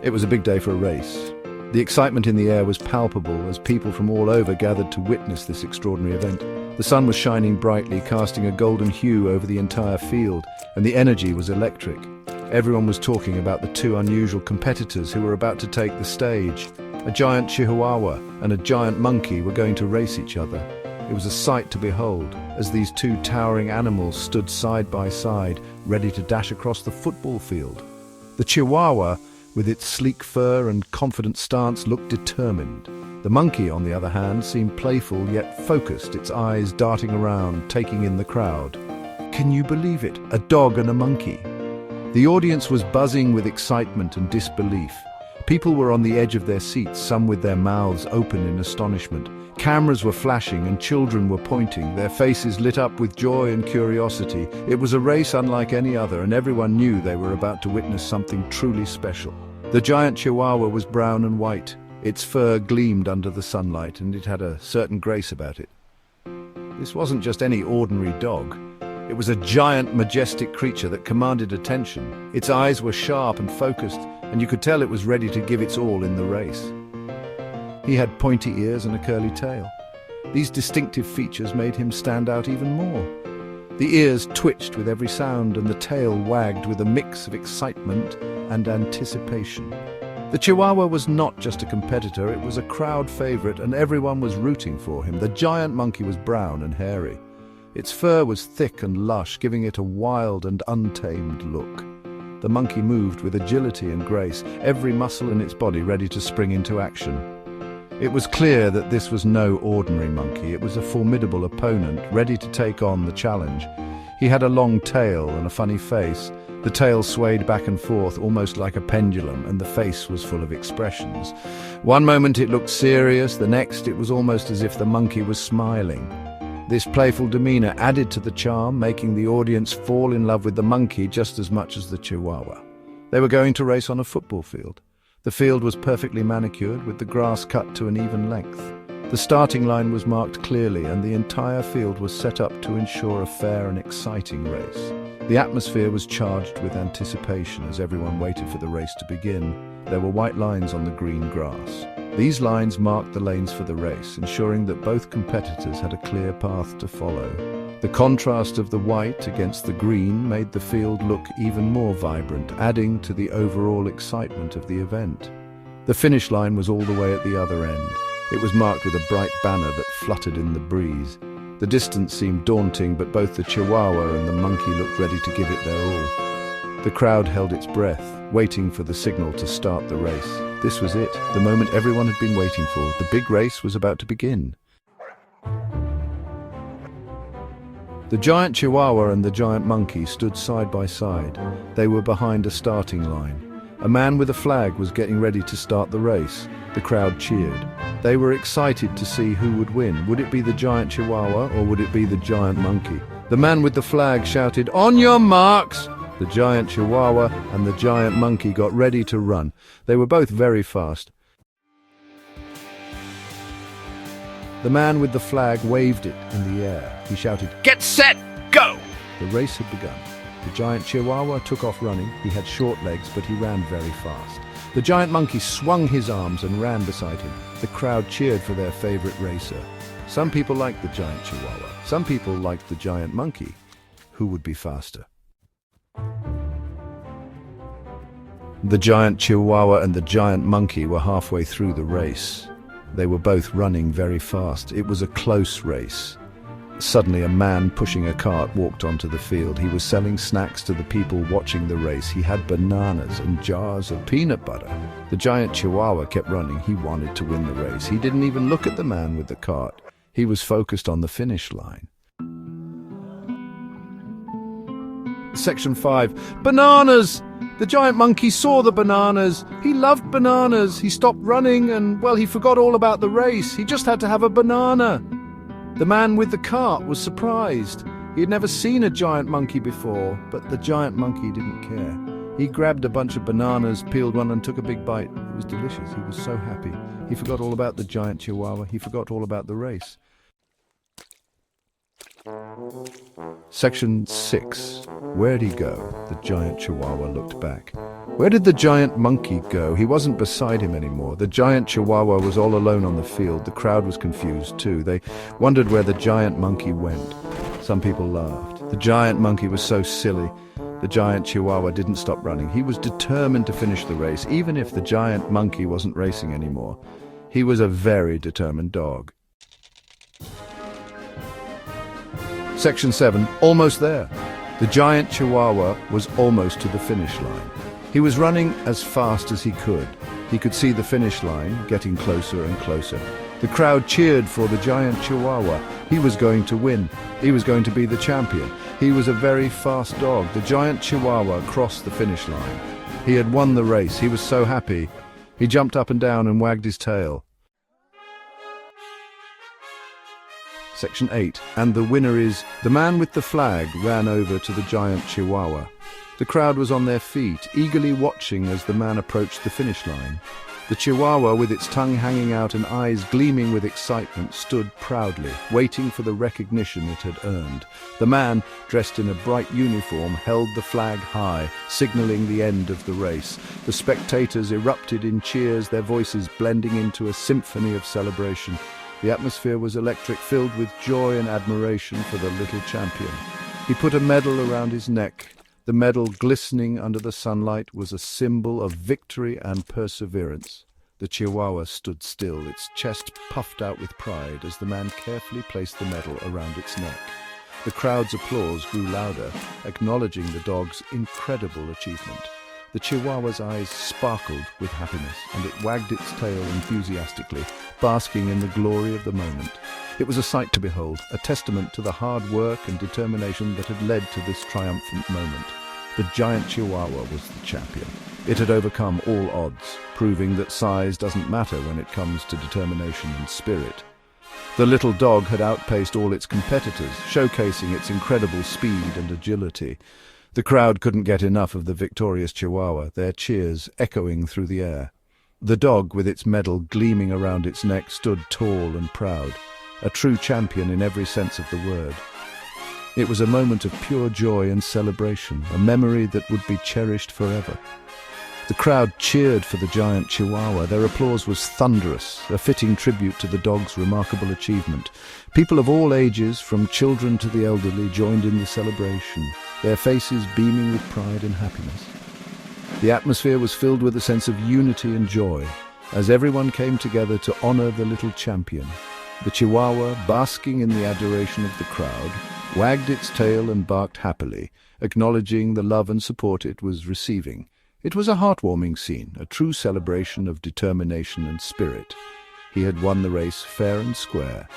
It was a big day for a race. The excitement in the air was palpable as people from all over gathered to witness this extraordinary event. The sun was shining brightly, casting a golden hue over the entire field, and the energy was electric. Everyone was talking about the two unusual competitors who were about to take the stage. A giant Chihuahua and a giant monkey were going to race each other. It was a sight to behold, as these two towering animals stood side by side, ready to dash across the football field. The Chihuahua, with its sleek fur and confident stance, looked determined. The monkey, on the other hand, seemed playful yet focused, its eyes darting around, taking in the crowd. Can you believe it? A dog and a monkey. The audience was buzzing with excitement and disbelief. People were on the edge of their seats, some with their mouths open in astonishment. Cameras were flashing and children were pointing, their faces lit up with joy and curiosity. It was a race unlike any other, and everyone knew they were about to witness something truly special. The giant Chihuahua was brown and white. Its fur gleamed under the sunlight, and it had a certain grace about it. This wasn't just any ordinary dog. It was a giant, majestic creature that commanded attention. Its eyes were sharp and focused, and you could tell it was ready to give its all in the race. He had pointy ears and a curly tail. These distinctive features made him stand out even more. The ears twitched with every sound, and the tail wagged with a mix of excitement and anticipation. The Chihuahua was not just a competitor, it was a crowd favorite, and everyone was rooting for him. The giant monkey was brown and hairy. Its fur was thick and lush, giving it a wild and untamed look. The monkey moved with agility and grace, every muscle in its body ready to spring into action. It was clear that this was no ordinary monkey. It was a formidable opponent, ready to take on the challenge. He had a long tail and a funny face. The tail swayed back and forth, almost like a pendulum, and the face was full of expressions. One moment it looked serious, the next it was almost as if the monkey was smiling. This playful demeanor added to the charm, making the audience fall in love with the monkey just as much as the Chihuahua. They were going to race on a football field. The field was perfectly manicured, with the grass cut to an even length. The starting line was marked clearly, and the entire field was set up to ensure a fair and exciting race. The atmosphere was charged with anticipation as everyone waited for the race to begin. There were white lines on the green grass. These lines marked the lanes for the race, ensuring that both competitors had a clear path to follow. The contrast of the white against the green made the field look even more vibrant, adding to the overall excitement of the event. The finish line was all the way at the other end. It was marked with a bright banner that fluttered in the breeze. The distance seemed daunting, but both the Chihuahua and the monkey looked ready to give it their all. The crowd held its breath, waiting for the signal to start the race. This was it, the moment everyone had been waiting for. The big race was about to begin. The giant Chihuahua and the giant monkey stood side by side. They were behind a starting line. A man with a flag was getting ready to start the race. The crowd cheered. They were excited to see who would win. Would it be the giant Chihuahua or would it be the giant monkey? The man with the flag shouted, "On your marks!" The giant Chihuahua and the giant monkey got ready to run. They were both very fast. The man with the flag waved it in the air. He shouted, "Get set, go!" The race had begun. The giant Chihuahua took off running. He had short legs, but he ran very fast. The giant monkey swung his arms and ran beside him. The crowd cheered for their favorite racer. Some people liked the giant Chihuahua. Some people liked the giant monkey. Who would be faster? The giant Chihuahua and the giant monkey were halfway through the race. They were both running very fast. It was a close race. Suddenly, a man pushing a cart walked onto the field. He was selling snacks to the people watching the race. He had bananas and jars of peanut butter. The giant Chihuahua kept running. He wanted to win the race. He didn't even look at the man with the cart. He was focused on the finish line. Section 5. Bananas! The giant monkey saw the bananas. He loved bananas. He stopped running and, well, he forgot all about the race. He just had to have a banana. The man with the cart was surprised. He had never seen a giant monkey before, but the giant monkey didn't care. He grabbed a bunch of bananas, peeled one and took a big bite. It was delicious. He was so happy. He forgot all about the giant Chihuahua. He forgot all about the race. Section 6. Where'd he go? The giant Chihuahua looked back. Where did the giant monkey go? He wasn't beside him anymore. The giant Chihuahua was all alone on the field. The crowd was confused too. They wondered where the giant monkey went. Some people laughed. The giant monkey was so silly. The giant Chihuahua didn't stop running. He was determined to finish the race, even if the giant monkey wasn't racing anymore. He was a very determined dog. Section 7, almost there. The giant Chihuahua was almost to the finish line. He was running as fast as he could. He could see the finish line, getting closer and closer. The crowd cheered for the giant Chihuahua. He was going to win. He was going to be the champion. He was a very fast dog. The giant Chihuahua crossed the finish line. He had won the race. He was so happy. He jumped up and down and wagged his tail. Section 8, and the winner is... The man with the flag ran over to the giant Chihuahua. The crowd was on their feet, eagerly watching as the man approached the finish line. The Chihuahua, with its tongue hanging out and eyes gleaming with excitement, stood proudly, waiting for the recognition it had earned. The man, dressed in a bright uniform, held the flag high, signaling the end of the race. The spectators erupted in cheers, their voices blending into a symphony of celebration. The atmosphere was electric, filled with joy and admiration for the little champion. He put a medal around his neck. The medal, glistening under the sunlight, was a symbol of victory and perseverance. The Chihuahua stood still, its chest puffed out with pride as the man carefully placed the medal around its neck. The crowd's applause grew louder, acknowledging the dog's incredible achievement. The Chihuahua's eyes sparkled with happiness, and it wagged its tail enthusiastically, basking in the glory of the moment. It was a sight to behold, a testament to the hard work and determination that had led to this triumphant moment. The giant Chihuahua was the champion. It had overcome all odds, proving that size doesn't matter when it comes to determination and spirit. The little dog had outpaced all its competitors, showcasing its incredible speed and agility. The crowd couldn't get enough of the victorious Chihuahua, their cheers echoing through the air. The dog, with its medal gleaming around its neck, stood tall and proud, a true champion in every sense of the word. It was a moment of pure joy and celebration, a memory that would be cherished forever. The crowd cheered for the giant Chihuahua. Their applause was thunderous, a fitting tribute to the dog's remarkable achievement. People of all ages, from children to the elderly, joined in the celebration, their faces beaming with pride and happiness. The atmosphere was filled with a sense of unity and joy, as everyone came together to honor the little champion. The Chihuahua, basking in the adoration of the crowd, wagged its tail and barked happily, acknowledging the love and support it was receiving. It was a heartwarming scene, a true celebration of determination and spirit. He had won the race fair and square.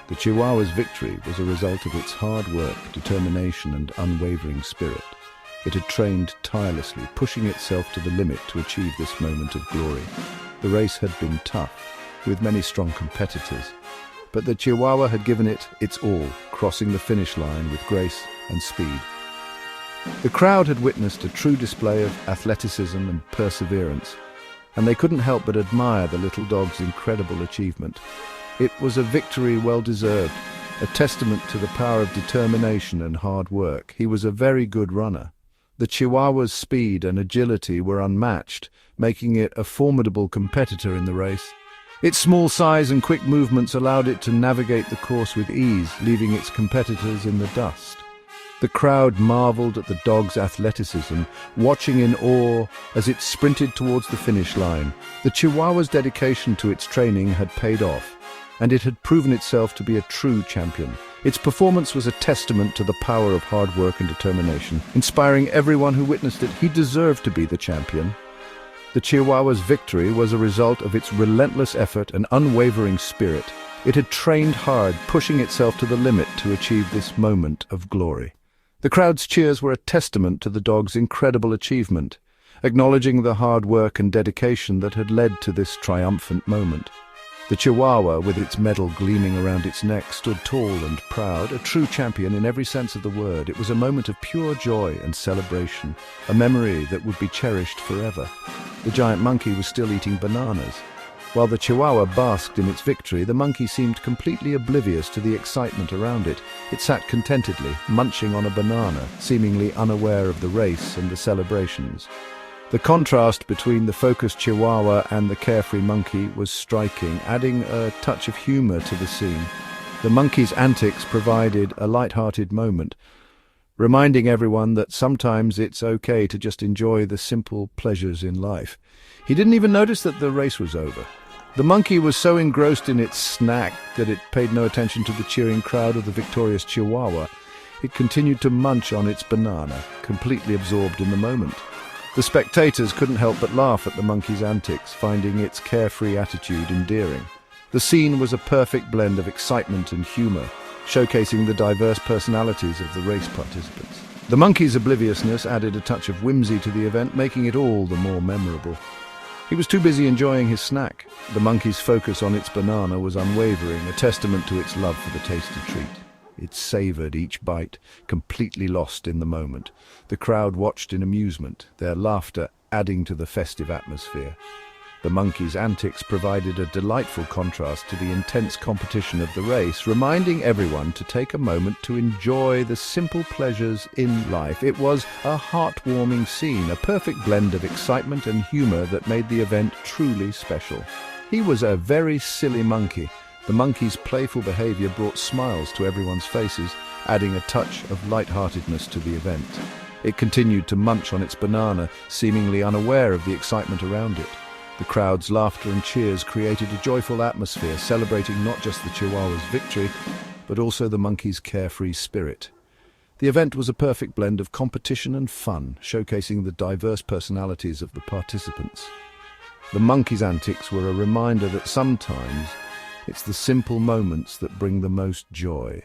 The Chihuahua's victory was a result of its hard work, determination, and unwavering spirit. It had trained tirelessly, pushing itself to the limit to achieve this moment of glory. The race had been tough, with many strong competitors, but the Chihuahua had given it its all, crossing the finish line with grace and speed. The crowd had witnessed a true display of athleticism and perseverance, and they couldn't help but admire the little dog's incredible achievement. It was a victory well-deserved, a testament to the power of determination and hard work. He was a very good runner. The Chihuahua's speed and agility were unmatched, making it a formidable competitor in the race. Its small size and quick movements allowed it to navigate the course with ease, leaving its competitors in the dust. The crowd marveled at the dog's athleticism, watching in awe as it sprinted towards the finish line. The Chihuahua's dedication to its training had paid off, and it had proven itself to be a true champion. Its performance was a testament to the power of hard work and determination, inspiring everyone who witnessed it. He deserved to be the champion. The Chihuahua's victory was a result of its relentless effort and unwavering spirit. It had trained hard, pushing itself to the limit to achieve this moment of glory. The crowd's cheers were a testament to the dog's incredible achievement, acknowledging the hard work and dedication that had led to this triumphant moment. The Chihuahua, with its medal gleaming around its neck, stood tall and proud, a true champion in every sense of the word. It was a moment of pure joy and celebration, a memory that would be cherished forever. The giant monkey was still eating bananas. While the Chihuahua basked in its victory, the monkey seemed completely oblivious to the excitement around it. It sat contentedly, munching on a banana, seemingly unaware of the race and the celebrations. The contrast between the focused Chihuahua and the carefree monkey was striking, adding a touch of humor to the scene. The monkey's antics provided a light-hearted moment, reminding everyone that sometimes it's okay to just enjoy the simple pleasures in life. He didn't even notice that the race was over. The monkey was so engrossed in its snack that it paid no attention to the cheering crowd of the victorious Chihuahua. It continued to munch on its banana, completely absorbed in the moment. The spectators couldn't help but laugh at the monkey's antics, finding its carefree attitude endearing. The scene was a perfect blend of excitement and humor, showcasing the diverse personalities of the race participants. The monkey's obliviousness added a touch of whimsy to the event, making it all the more memorable. He was too busy enjoying his snack. The monkey's focus on its banana was unwavering, a testament to its love for the tasty treat. It savored each bite, completely lost in the moment. The crowd watched in amusement, their laughter adding to the festive atmosphere. The monkey's antics provided a delightful contrast to the intense competition of the race, reminding everyone to take a moment to enjoy the simple pleasures in life. It was a heartwarming scene, a perfect blend of excitement and humor that made the event truly special. He was a very silly monkey. The monkey's playful behavior brought smiles to everyone's faces, adding a touch of lightheartedness to the event. It continued to munch on its banana, seemingly unaware of the excitement around it. The crowd's laughter and cheers created a joyful atmosphere, celebrating not just the Chihuahua's victory, but also the monkey's carefree spirit. The event was a perfect blend of competition and fun, showcasing the diverse personalities of the participants. The monkey's antics were a reminder that sometimes it's the simple moments that bring the most joy.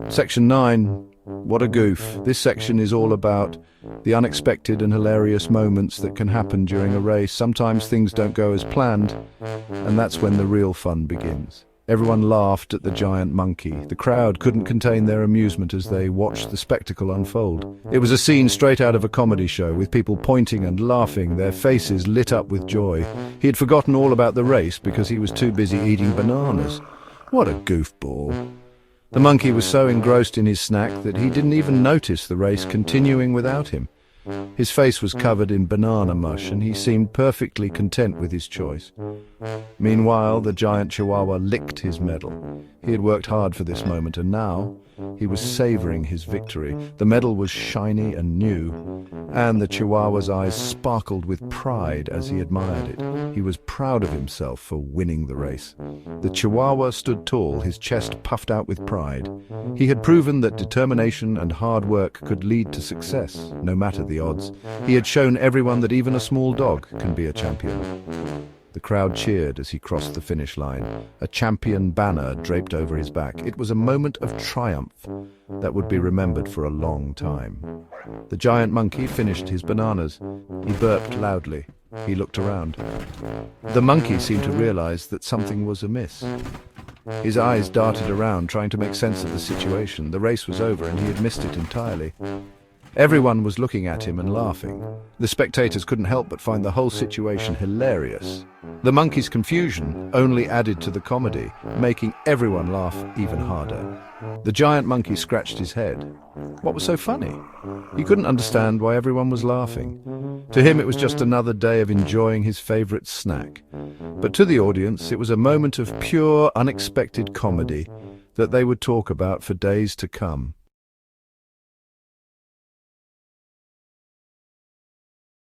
Section 9. What a goof. This section is all about the unexpected and hilarious moments that can happen during a race. Sometimes things don't go as planned, and that's when the real fun begins. Everyone laughed at the giant monkey. The crowd couldn't contain their amusement as they watched the spectacle unfold. It was a scene straight out of a comedy show, with people pointing and laughing, their faces lit up with joy. He had forgotten all about the race because he was too busy eating bananas. What a goofball. The monkey was so engrossed in his snack that he didn't even notice the race continuing without him. His face was covered in banana mush, and he seemed perfectly content with his choice. Meanwhile, the giant Chihuahua licked his medal. He had worked hard for this moment, and now he was savoring his victory. The medal was shiny and new, and the Chihuahua's eyes sparkled with pride as he admired it. He was proud of himself for winning the race. The Chihuahua stood tall, his chest puffed out with pride. He had proven that determination and hard work could lead to success, no matter the odds. He had shown everyone that even a small dog can be a champion. The crowd cheered as he crossed the finish line, a champion banner draped over his back. It was a moment of triumph that would be remembered for a long time. The giant monkey finished his bananas. He burped loudly. He looked around. The monkey seemed to realize that something was amiss. His eyes darted around, trying to make sense of the situation. The race was over, and he had missed it entirely. Everyone was looking at him and laughing. The spectators couldn't help but find the whole situation hilarious. The monkey's confusion only added to the comedy, making everyone laugh even harder. The giant monkey scratched his head. What was so funny? He couldn't understand why everyone was laughing. To him, it was just another day of enjoying his favorite snack. But to the audience, it was a moment of pure, unexpected comedy that they would talk about for days to come.